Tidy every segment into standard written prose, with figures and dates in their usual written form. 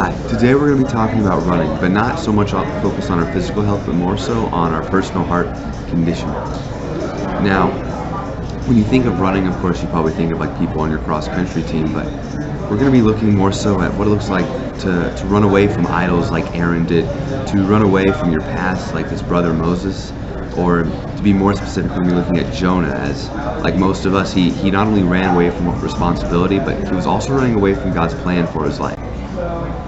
Hi, today we're going to be talking about running, but not so much focused on our physical health, but more so on our personal heart condition. Now, when you think of running, of course, you probably think of like people on your cross-country team, but we're going to be looking more so at what it looks like to run away from idols like Aaron did, to run away from your past like his brother Moses, or to be more specific, we're going to be looking at Jonah as, like most of us, he not only ran away from responsibility, but he was also running away from God's plan for his life.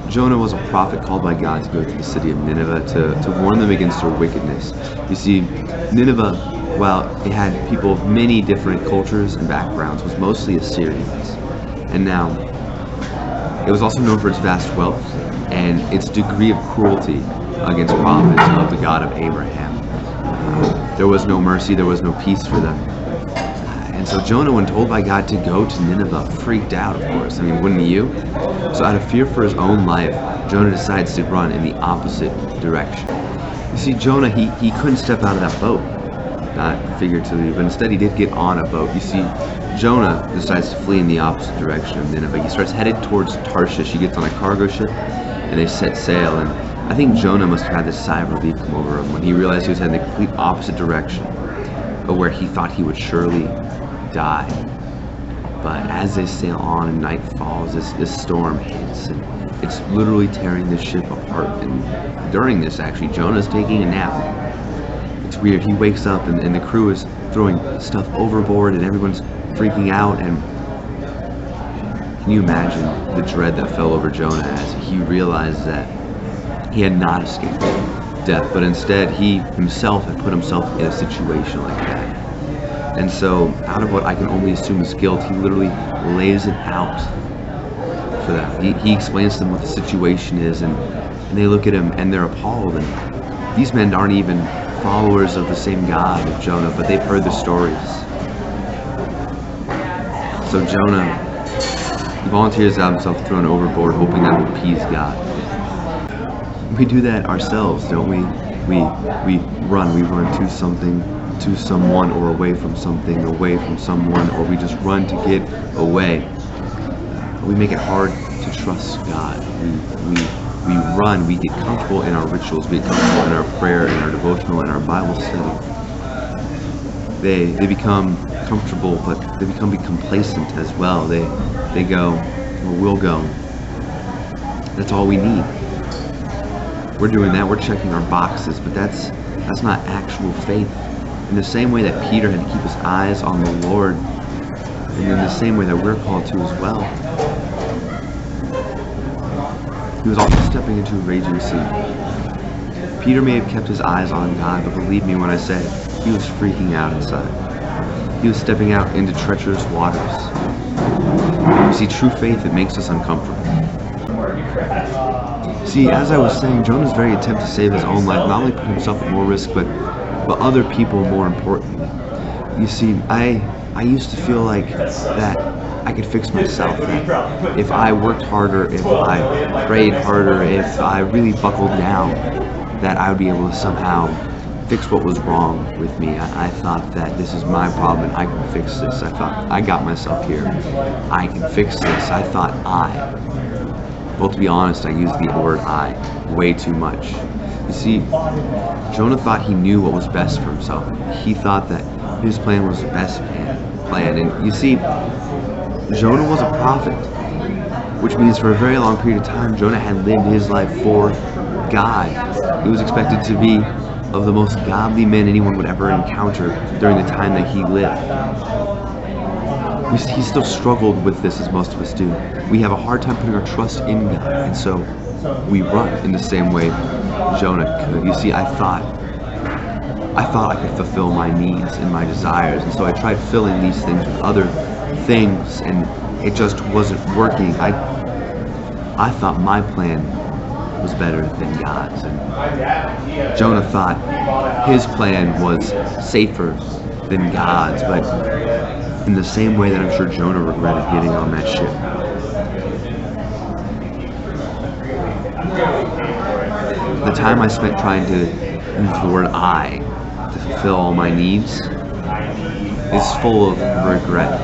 Jonah was a prophet called by God to go to the city of Nineveh to warn them against their wickedness. You see, Nineveh, while it had people of many different cultures and backgrounds, was mostly Assyrians. And now, it was also known for its vast wealth and its degree of cruelty against prophets of the God of Abraham. There was no mercy, there was no peace for them. And so Jonah, when told by God to go to Nineveh, freaked out, of course. I mean, wouldn't you? So out of fear for his own life, Jonah decides to run in the opposite direction. You see, Jonah, he couldn't step out of that boat, not figuratively, but instead he did get on a boat. You see, Jonah decides to flee in the opposite direction of Nineveh. He starts headed towards Tarshish. He gets on a cargo ship, and they set sail. And I think Jonah must have had this sigh of relief come over him when he realized he was heading the complete opposite direction of where he thought he would surely die. But as they sail on and night falls, this storm hits, and it's literally tearing the ship apart. And during this, actually, Jonah's taking a nap. It's weird. He wakes up, and the crew is throwing stuff overboard, and everyone's freaking out. And can you imagine the dread that fell over Jonah as he realized that he had not escaped death, but instead he himself had put himself in a situation like that. And so, out of what I can only assume is guilt, he literally lays it out for them. He explains to them what the situation is, and they look at him and they're appalled. And these men aren't even followers of the same God of Jonah, but they've heard the stories. So Jonah volunteers to have himself thrown overboard, hoping that will appease God. We do that ourselves, don't we? We run to something, to someone, or away from something, away from someone, or we just run to get away. We make it hard to trust God. We run, we get comfortable in our rituals, we get comfortable in our prayer, in our devotional, in our Bible study. They become comfortable, but they become complacent as well. They go, well, we'll go. That's all we need. We're doing that, we're checking our boxes, but that's not actual faith. In the same way that Peter had to keep his eyes on the Lord, and in the same way that we're called to as well. He was also stepping into a raging sea. Peter may have kept his eyes on God, but believe me when I say he was freaking out inside. He was stepping out into treacherous waters. You see, true faith, it makes us uncomfortable. See, as I was saying, Jonah's very attempt to save his own life not only put himself at more risk, but other people more importantly. You see, I used to feel like that I could fix myself. That if I worked harder, if I prayed harder, if I really buckled down, that I would be able to somehow fix what was wrong with me. I thought that this is my problem and I can fix this. I thought I got myself here. I can fix this. I thought well, to be honest, I used the word I way too much. You see, Jonah thought he knew what was best for himself. He thought that his plan was the best plan. And you see, Jonah was a prophet, which means for a very long period of time, Jonah had lived his life for God. He was expected to be of the most godly men anyone would ever encounter during the time that he lived. He still struggled with this, as most of us do. We have a hard time putting our trust in God, and so we run in the same way Jonah could. You see, I thought I could fulfill my needs and my desires, and so I tried filling these things with other things, and it just wasn't working. I thought my plan was better than God's, and Jonah thought his plan was safer than God's, but in the same way that I'm sure Jonah regretted getting on that ship. The time I spent trying to use the word I to fulfill all my needs is full of regret.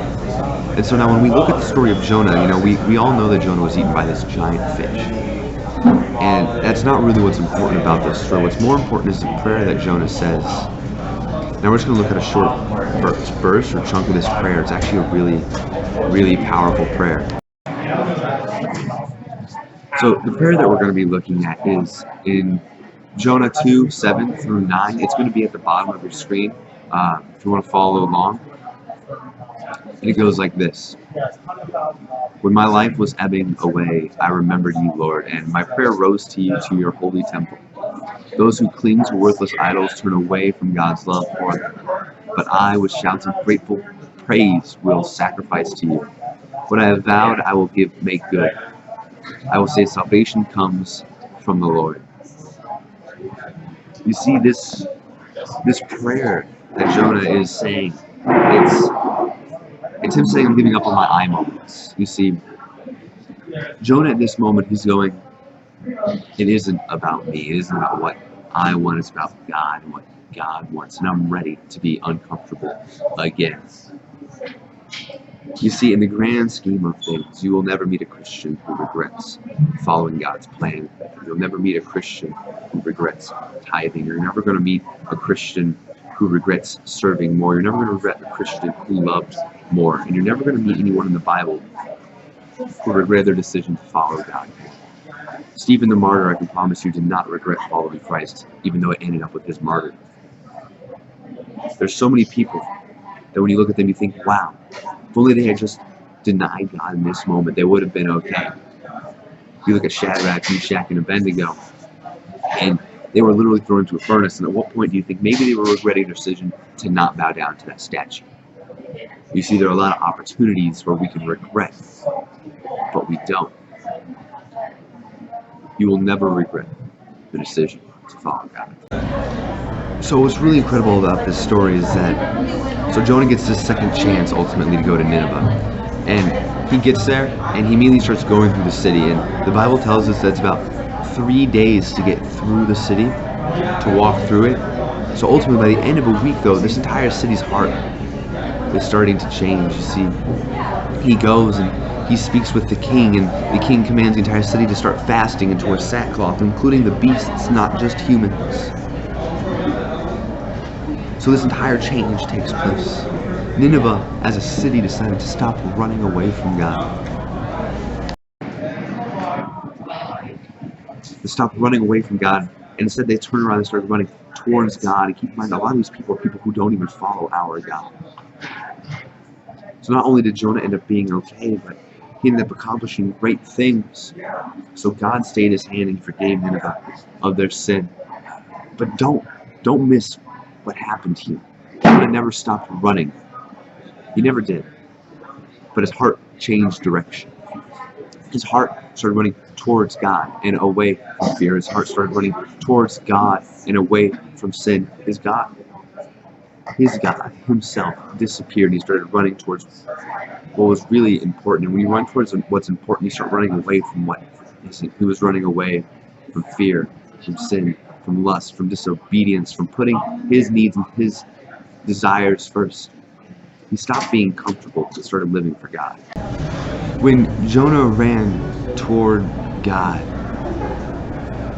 And so now when we look at the story of Jonah, we all know that Jonah was eaten by this giant fish. And that's not really what's important about this story. What's more important is the prayer that Jonah says. Now we're just going to look at a short verse or chunk of this prayer. It's actually a really, really powerful prayer. So the prayer that we're going to be looking at is in Jonah 2:7-9. It's going to be at the bottom of your screen if you want to follow along. And it goes like this. When my life was ebbing away, I remembered you, Lord, and my prayer rose to you, to your holy temple. Those who cling to worthless idols turn away from God's love for them. But I, with shouts of grateful praise, will sacrifice to you. What I have vowed, I will make good. I will say salvation comes from the Lord. You see, this prayer that Jonah is saying, it's him saying, I'm giving up on my I moments. You see, Jonah at this moment, he's going, it isn't about me. It isn't about what I want. It's about God and what God wants. And I'm ready to be uncomfortable again. You see, in the grand scheme of things, you will never meet a Christian who regrets following God's plan. You'll never meet a Christian who regrets tithing. You're never going to meet a Christian who regrets serving more. You're never going to regret a Christian who loved more. And you're never going to meet anyone in the Bible who regretted their decision to follow God. Stephen the martyr, I can promise you, did not regret following Christ, even though it ended up with his martyrdom. There's so many people that when you look at them, you think, wow, if only they had just denied God in this moment, they would have been okay. You look at Shadrach, Meshach, and Abednego, and they were literally thrown into a furnace, and at what point do you think maybe they were regretting their decision to not bow down to that statue? You see, there are a lot of opportunities where we can regret, but we don't. You will never regret the decision to follow God. So what's really incredible about this story is that, so Jonah gets this second chance ultimately to go to Nineveh. And he gets there, and he immediately starts going through the city. And the Bible tells us that it's about 3 days to get through the city, to walk through it. So ultimately, by the end of a week, though, this entire city's heart is starting to change. You see, he goes and he speaks with the king, and the king commands the entire city to start fasting and to wear sackcloth, including the beasts, not just humans. So this entire change takes place. Nineveh, as a city, decided to stop running away from God. They stopped running away from God, and instead they turned around and started running towards God. And keep in mind, a lot of these people are people who don't even follow our God. So not only did Jonah end up being okay, but he ended up accomplishing great things. So God stayed his hand and forgave Nineveh of their sin. But don't miss what happened to you. Jonah never stopped running. He never did. But his heart changed direction. His heart started running towards God and away from fear. His heart started running towards God and away from sin. His God himself disappeared, and he started running towards what was really important. And when you run towards what's important, you start running away from what isn't. He was running away from fear, from sin, from lust, from disobedience, from putting his needs and his desires first. He stopped being comfortable and started living for God. When Jonah ran toward God,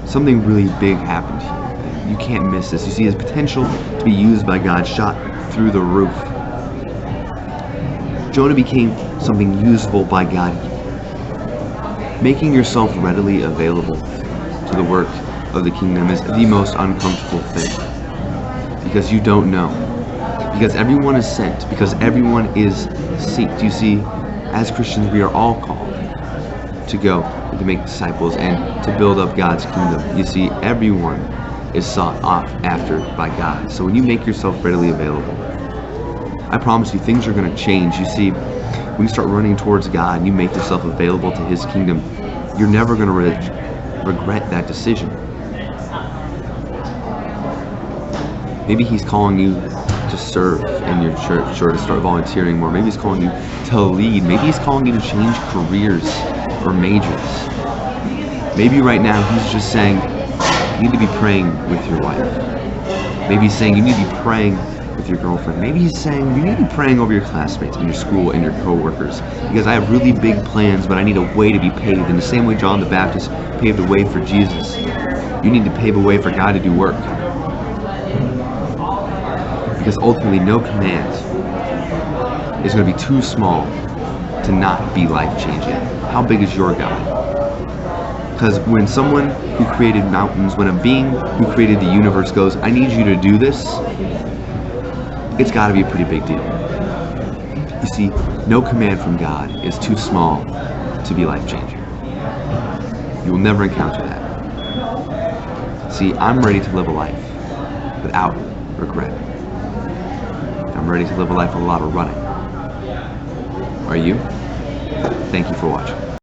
something really big happened to him. You can't miss this. You see, his potential to be used by God shot through the roof. Jonah became something usable by God. Making yourself readily available to the work of the kingdom is the most uncomfortable thing. Because you don't know. Because everyone is sent. Because everyone is seeked. You see, as Christians, we are all called to go and to make disciples and to build up God's kingdom. You see, everyone is sought after by God. So when you make yourself readily available, I promise you things are going to change. You see, when you start running towards God and you make yourself available to his kingdom, you're never going to regret that decision. Maybe he's calling you to serve in your church or to start volunteering more. Maybe he's calling you to lead. Maybe he's calling you to change careers or majors. Maybe right now he's just saying you need to be praying with your wife. Maybe he's saying you need to be praying with with your girlfriend. Maybe he's saying you need to be praying over your classmates in your school and your co-workers, because I have really big plans, but I need a way to be paved. In the same way John the Baptist paved the way for Jesus, you need to pave a way for God to do work. Because ultimately, no command is going to be too small to not be life-changing. How big is your God? Because when someone who created mountains, when a being who created the universe goes, I need you to do this, it's got to be a pretty big deal. You see, no command from God is too small to be life-changing. You will never encounter that. See, I'm ready to live a life without regret. I'm ready to live a life with a lot of running. Are you? Thank you for watching.